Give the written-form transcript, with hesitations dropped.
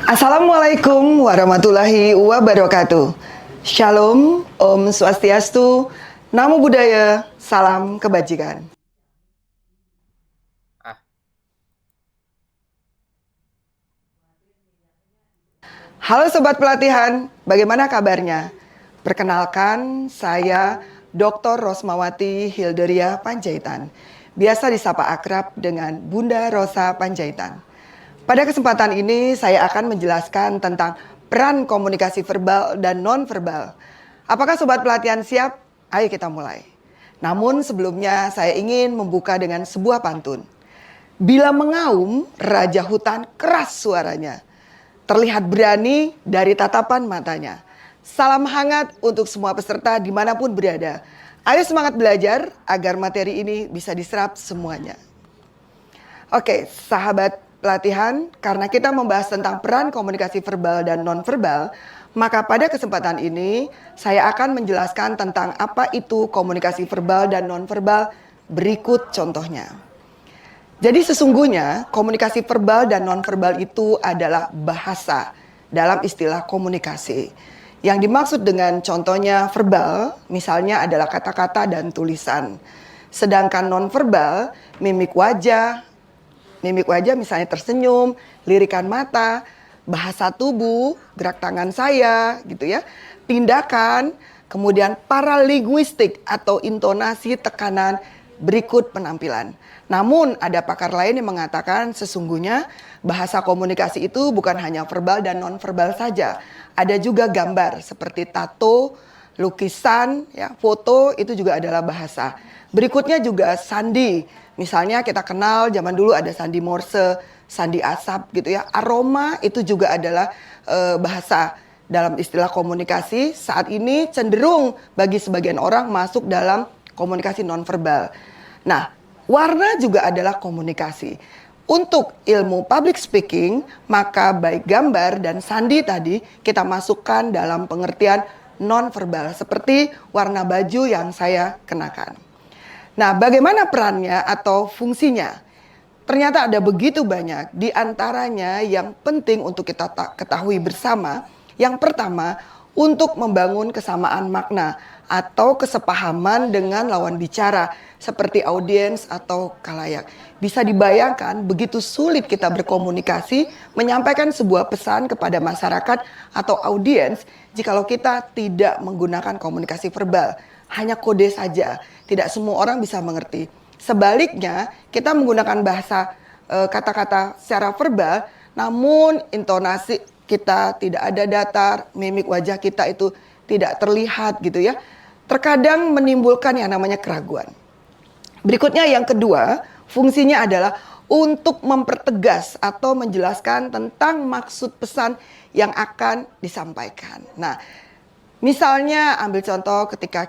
Assalamualaikum warahmatullahi wabarakatuh. Shalom, Om Swastiastu, Namo Buddhaya, salam kebajikan. Halo Sobat Pelatihan, bagaimana kabarnya? Perkenalkan, saya Dr. Rosmawati Hilderia Panjaitan, biasa disapa akrab dengan Bunda Rosa Panjaitan. Pada kesempatan ini saya akan menjelaskan tentang peran komunikasi verbal dan non-verbal. Apakah Sobat Pelatihan siap? Ayo kita mulai. Namun sebelumnya saya ingin membuka dengan sebuah pantun. Bila mengaum, raja hutan keras suaranya. Terlihat berani dari tatapan matanya. Salam hangat untuk semua peserta dimanapun berada. Ayo semangat belajar agar materi ini bisa diserap semuanya. Oke, sahabat pelatihan, karena kita membahas tentang peran komunikasi verbal dan non-verbal, maka pada kesempatan ini saya akan menjelaskan tentang apa itu komunikasi verbal dan non-verbal berikut contohnya. Jadi sesungguhnya komunikasi verbal dan non-verbal itu adalah bahasa dalam istilah komunikasi. Yang dimaksud dengan contohnya verbal, misalnya adalah kata-kata dan tulisan. Sedangkan non-verbal, mimik wajah misalnya tersenyum, lirikan mata, bahasa tubuh, gerak tangan saya gitu ya, tindakan, kemudian paralinguistik atau intonasi, tekanan, berikut penampilan. Namun ada pakar lain yang mengatakan sesungguhnya bahasa komunikasi itu bukan hanya verbal dan non-verbal saja. Ada juga gambar seperti tato, lukisan, ya, foto itu juga adalah bahasa. Berikutnya juga sandi. Misalnya kita kenal zaman dulu ada sandi Morse, sandi asap gitu ya. Aroma itu juga adalah bahasa dalam istilah komunikasi. Saat ini cenderung bagi sebagian orang masuk dalam komunikasi nonverbal. Nah, warna juga adalah komunikasi. Untuk ilmu public speaking, maka baik gambar dan sandi tadi kita masukkan dalam pengertian nonverbal seperti warna baju yang saya kenakan. Nah, bagaimana perannya atau fungsinya? Ternyata ada begitu banyak, di antaranya yang penting untuk kita ketahui bersama. Yang pertama, untuk membangun kesamaan makna atau kesepahaman dengan lawan bicara seperti audiens atau khalayak. Bisa dibayangkan begitu sulit kita berkomunikasi, menyampaikan sebuah pesan kepada masyarakat atau audiens jikalau kita tidak menggunakan komunikasi verbal. Hanya kode saja, tidak semua orang bisa mengerti. Sebaliknya, kita menggunakan bahasa kata-kata secara verbal, namun intonasi kita tidak ada datar, mimik wajah kita itu tidak terlihat gitu ya. Terkadang menimbulkan yang namanya keraguan. Berikutnya yang kedua, fungsinya adalah untuk mempertegas atau menjelaskan tentang maksud pesan yang akan disampaikan. Nah, misalnya ambil contoh ketika